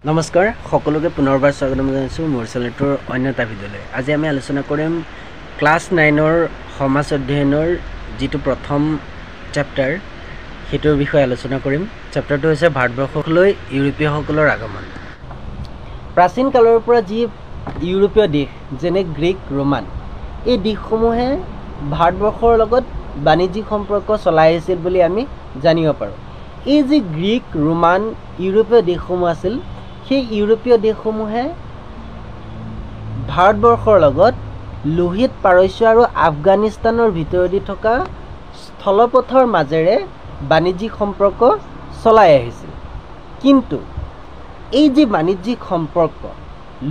নমস্কাৰ সকলোকে পুনৰবাৰ স্বাগতম জনাইছোঁ মোৰ চেনেলটোৰ অন্য এটা ভিডিঅ'লৈ। আজি আমি আলোচনা কৰিম ক্লাছ 9ৰ সমাজ অধ্যয়নৰ যিটো প্ৰথম চেপ্টাৰ সেইটোৰ বিষয়ে আলোচনা কৰিম। চেপ্টাৰটো হৈছে ভাৰতবৰ্ষলৈ ইউৰোপীয়সকলৰ আগমন। প্ৰাচীন কালৰ পৰা যি ইউৰোপীয় দেশ যেনে গ্ৰীক, ৰোমান এই দেশসমূহে ভাৰতবৰ্ষৰ লগত বাণিজ্যিক সম্পৰ্ক চলাই আহিছিল বুলি আমি জানিব পাৰোঁ। এই যি গ্ৰীক, ৰোমান ইউৰোপীয় দেশসমূহ আছিল সেই ইউৰোপীয় দেশসমূহে ভাৰতবৰ্ষৰ লগত লোহিত পাৰস্য আৰু আফগানিস্তানৰ ভিতৰেদি থকা স্থলপথৰ মাজেৰে বাণিজ্যিক সম্পৰ্ক চলাই আহিছিল। কিন্তু এই যি বাণিজ্যিক সম্পৰ্ক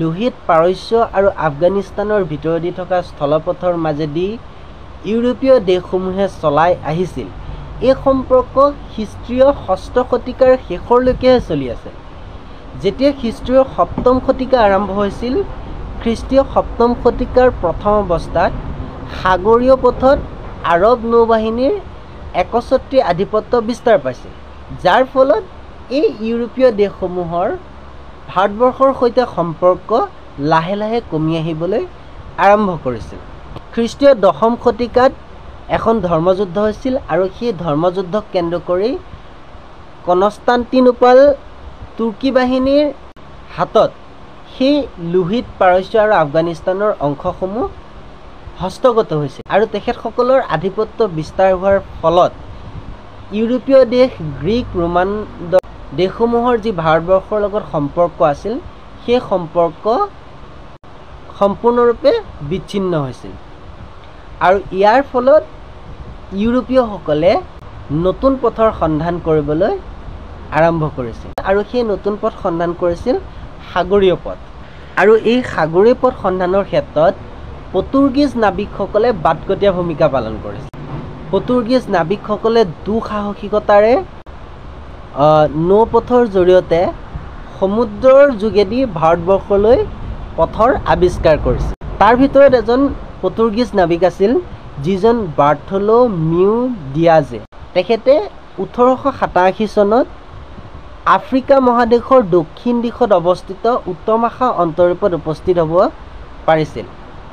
লোহিত পাৰস্য আৰু আফগানিস্তানৰ ভিতৰেদি থকা স্থলপথৰ মাজেদি ইউৰোপীয় দেশসমূহে চলাই আহিছিল, এই সম্পৰ্ক খ্ৰীষ্টীয় 6ষ্ঠ শতিকাৰ শেষৰলৈকেহে চলি আছে। যেতিয়া খ্ৰীষ্টীয় 7ম শতিকা আৰম্ভ হৈছিল, খ্ৰীষ্টীয় 7ম শতিকাৰ প্ৰথম অৱস্থাত সাগৰীয় পথত আৰৱ নৌবাহিনীৰ একচ্ছত্ৰী আধিপত্য বিস্তাৰ পাইছিল, যাৰ ফলত এই ইউৰোপীয় দেশসমূহৰ ভাৰতবৰ্ষৰ সৈতে সম্পৰ্ক লাহে লাহে কমি আহিবলৈ আৰম্ভ কৰিছিল। খ্ৰীষ্টীয় 10ম শতিকাত এখন ধৰ্মযুদ্ধ হৈছিল আৰু সেই ধৰ্মযুদ্ধক কেন্দ্ৰ কৰি কনষ্টাণ্টিনোপল তুৰ্কী বাহিনীৰ হাতত সেই লোহিত পাৰস্য আৰু আফগানিস্তানৰ অংশসমূহ হস্তগত হৈছিল আৰু তেখেতসকলৰ আধিপত্য বিস্তাৰ হোৱাৰ ফলত ইউৰোপীয় দেশ গ্ৰীক, ৰোমান দেশসমূহৰ যি ভাৰতবৰ্ষৰ লগত সম্পৰ্ক আছিল সেই সম্পৰ্ক সম্পূৰ্ণৰূপে বিচ্ছিন্ন হৈছিল আৰু ইয়াৰ ফলত ইউৰোপীয়সকলে নতুন পথৰ সন্ধান কৰিবলৈ আৰম্ভ কৰিছিল আৰু সেই নতুন পথ সন্ধান কৰিছিল সাগৰীয় পথ। আৰু এই সাগৰীয় পথ সন্ধানৰ ক্ষেত্ৰত পৰ্তুগীজ নাবিকসকলে বাটকটীয়া ভূমিকা পালন কৰিছিল। পৰ্তুগীজ নাবিকসকলে দুঃসাহসিকতাৰে নৌপথৰ জৰিয়তে সমুদ্ৰৰ যোগেদি ভাৰতবৰ্ষলৈ পথৰ আৱিষ্কাৰ কৰিছিল। তাৰ ভিতৰত এজন পৰ্তুগীজ নাবিক আছিল যিজন বাৰ্থলোমিউ ডিয়াজে। তেখেতে 1887 চনত আফ্ৰিকা মহাদেশৰ দক্ষিণ দিশত অৱস্থিত উত্তমাখা অন্তৰীপত উপস্থিত হ'ব পাৰিছিল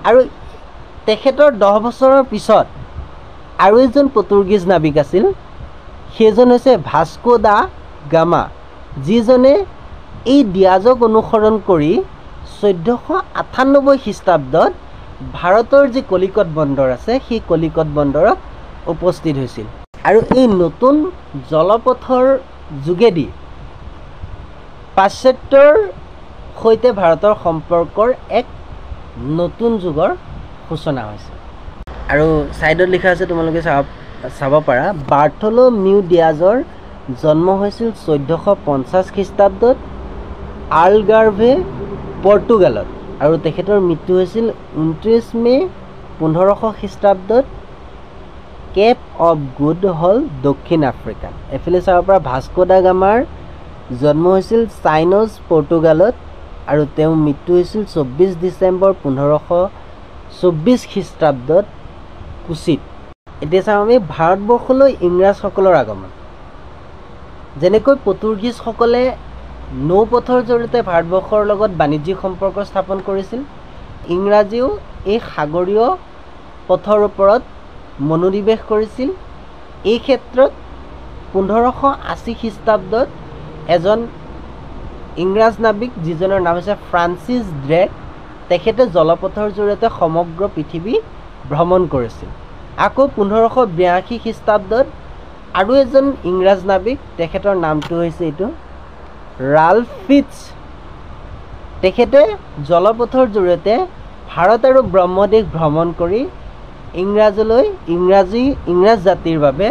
আৰু তেখেতৰ 10 বছৰৰ পিছত আৰু এজন পৰ্তুগীজ নাবিক আছিল, সেইজন হৈছে ভাস্কো দা গামা, যিজনে এই ডিয়াজক অনুসৰণ কৰি 1498 খ্ৰীষ্টাব্দত ভাৰতৰ যি কলিকত বন্দৰ আছে সেই কলিকত বন্দৰত উপস্থিত হৈছিল আৰু এই নতুন জলপথৰ যোগেদি পাশ্চাত্যৰ সৈতে ভাৰতৰ সম্পৰ্কৰ এক নতুন যুগৰ সূচনা হৈছে। আৰু ছাইডত লিখা আছে, তোমালোকে চাব পাৰা, বাৰ্থলোমিউ ডিয়াজৰ জন্ম হৈছিল 1450 খ্ৰীষ্টাব্দত আলগাৰ্ভে, পৰ্তুগালত আৰু তেখেতৰ মৃত্যু হৈছিল 29 মে 1500 খ্ৰীষ্টাব্দত কেপ অফ গুড হ'ল, দক্ষিণ আফ্ৰিকা। এফালে চাব পৰা ভাস্কো দা গামাৰ জন্ম হৈছিল চাইনজ, পৰ্তুগালত আৰু তেওঁৰ মৃত্যু হৈছিল 24 ডিচেম্বৰ 1524 খ্ৰীষ্টাব্দত কোচিত। এতিয়া চাওঁ আমি ভাৰতবৰ্ষলৈ ইংৰাজসকলৰ আগমন। যেনেকৈ পৰ্তুগীজসকলে নৌপথৰ জৰিয়তে ভাৰতবৰ্ষৰ লগত বাণিজ্যিক সম্পৰ্ক স্থাপন কৰিছিল, ইংৰাজীও এই সাগৰীয় পথৰ ওপৰত মনোনিৱেশ কৰিছিল। এই ক্ষেত্ৰত 1580 খ্ৰীষ্টাব্দত এজন ইংৰাজ নাবিক যিজনৰ নাম হৈছে ফ্ৰান্সিছ ড্ৰেক, তেখেতে জলপথৰ জৰিয়তে সমগ্ৰ পৃথিৱী ভ্ৰমণ কৰিছিল। আকৌ 1582 খ্ৰীষ্টাব্দত আৰু এজন ইংৰাজ নাবিক, তেখেতৰ নামটো হৈছে এইটো ৰাল্ফ ফিটছ, তেখেতে জলপথৰ জৰিয়তে ভাৰত আৰু ব্ৰহ্মদেশ ভ্ৰমণ কৰি ইংৰাজ জাতিৰ বাবে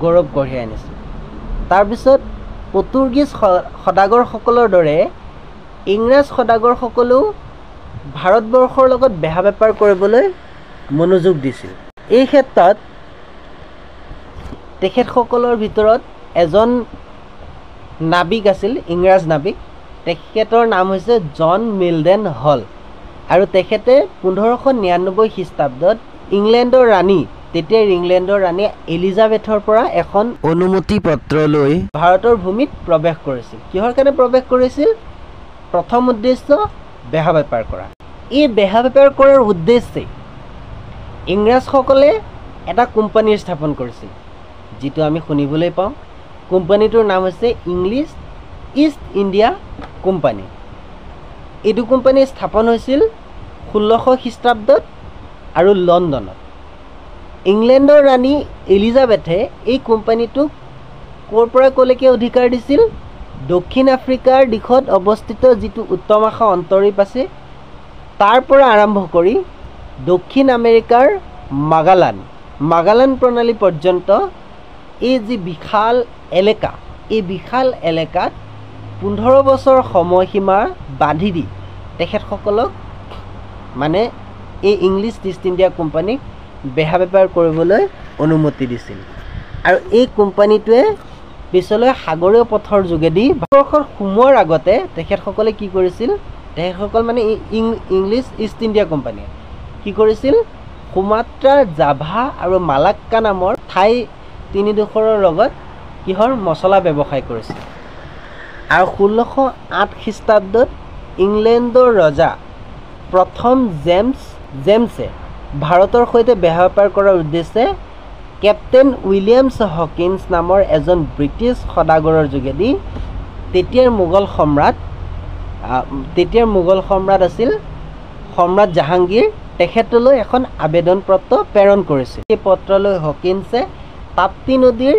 গৌৰৱ কঢ়িয়াই আনিছিল। তাৰপিছত পৰ্তুগীজ সদাগৰসকলৰ দৰে ইংৰাজ সদাগৰসকলেও ভাৰতবৰ্ষৰ লগত বেহা বেপাৰ কৰিবলৈ মনোযোগ দিছিল। এই ক্ষেত্ৰত তেখেতসকলৰ ভিতৰত এজন নাবিক আছিল, ইংৰাজ নাবিক, তেখেতৰ নাম হৈছে জন মিলডেন হল আৰু তেখেতে 1599 খ্ৰীষ্টাব্দত ইংলেণ্ডৰ ৰাণী, তেতিয়াৰ ইংলেণ্ডৰ ৰাণী এলিজাবেথৰ পৰা এখন অনুমতি পত্ৰ লৈ ভাৰতৰ ভূমিত প্ৰৱেশ কৰিছিল। কিহৰ কাৰণে প্ৰৱেশ কৰিছিল? প্ৰথম উদ্দেশ্য বেহা বেপাৰ কৰা। এই বেহা বেপাৰ কৰাৰ উদ্দেশ্যে ইংৰাজসকলে এটা কোম্পানীৰ স্থাপন কৰিছিল, যিটো আমি শুনিবলৈ পাওঁ। কোম্পানীটোৰ নাম হৈছে ইংলিছ ইষ্ট ইণ্ডিয়া কোম্পানী। এইটো কোম্পানী স্থাপন হৈছিল 1600 খ্ৰীষ্টাব্দত আৰু লণ্ডনত। ইংলেণ্ডৰ ৰাণী এলিজাবেথে এই কোম্পানীটোক ক'ৰ পৰা ক'লৈকে অধিকাৰ দিছিল? দক্ষিণ আফ্ৰিকাৰ দিশত অৱস্থিত যিটো উত্তমাখা অন্তৰীপ আছে তাৰ পৰা আৰম্ভ কৰি দক্ষিণ আমেৰিকাৰ মাগালান প্ৰণালী পৰ্যন্ত এই যি বিশাল এলেকা, এই বিশাল এলেকাত 15 বছৰ সময়সীমা বান্ধি দি তেখেতসকলক মানে এই ইংলিছ ইষ্ট ইণ্ডিয়া কোম্পানীক বেহা বেপাৰ কৰিবলৈ অনুমতি দিছিল। আৰু এই কোম্পানীটোৱে পিছলৈ সাগৰীয় পথৰ যোগেদি ভাৰতবৰ্ষত সোমোৱাৰ আগতে তেখেতসকলে কি কৰিছিল? তেখেতসকল মানে ইংলিছ ইষ্ট ইণ্ডিয়া কোম্পানীয়ে কি কৰিছিল? সুমাত্ৰাৰ জাভা আৰু মালাক্কা নামৰ ঠাই তিনিডোখৰৰ লগত কিহৰ মছলা ব্যৱসায় কৰিছিল। আৰু 1608 খ্ৰীষ্টাব্দত ইংলেণ্ডৰ ৰজা প্ৰথম জেমছে ভাৰতৰ সৈতে বেহা বেপাৰ কৰাৰ উদ্দেশ্যে কেপ্টেইন উইলিয়ামছ হকিন্স নামৰ এজন ব্ৰিটিছ সদাগৰৰ যোগেদি তেতিয়াৰ মোগল সম্ৰাট আছিল সম্ৰাট জাহাংগীৰ, তেখেতলৈ এখন আবেদন পত্ৰ প্ৰেৰণ কৰিছিল। এই পত্ৰলৈ হকিন্সে তাপ্তি নদীৰ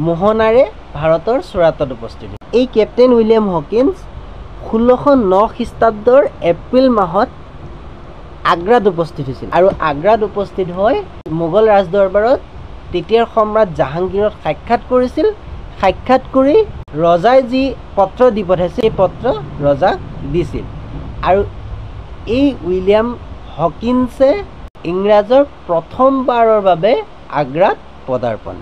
মোহনাৰে ভাৰতৰ চুৰাটত উপস্থিত হৈছিল। এই কেপ্টেইন উইলিয়াম হকিন্স 1609 খ্ৰীষ্টাব্দৰ এপ্ৰিল মাহত আগ্ৰাত উপস্থিত হৈছিল আৰু আগ্ৰাত উপস্থিত হৈ মোগল ৰাজদৰবাৰত তেতিয়াৰ সম্ৰাট জাহাংগীৰত সাক্ষাৎ কৰিছিল। সাক্ষাৎ কৰি ৰজাই যি পত্ৰ দি পঠাইছিল সেই পত্ৰ ৰজাক দিছিল। আৰু এই উইলিয়াম হকিন্সে ইংৰাজৰ প্ৰথমবাৰৰ বাবে আগ্ৰাত পদাৰ্পণ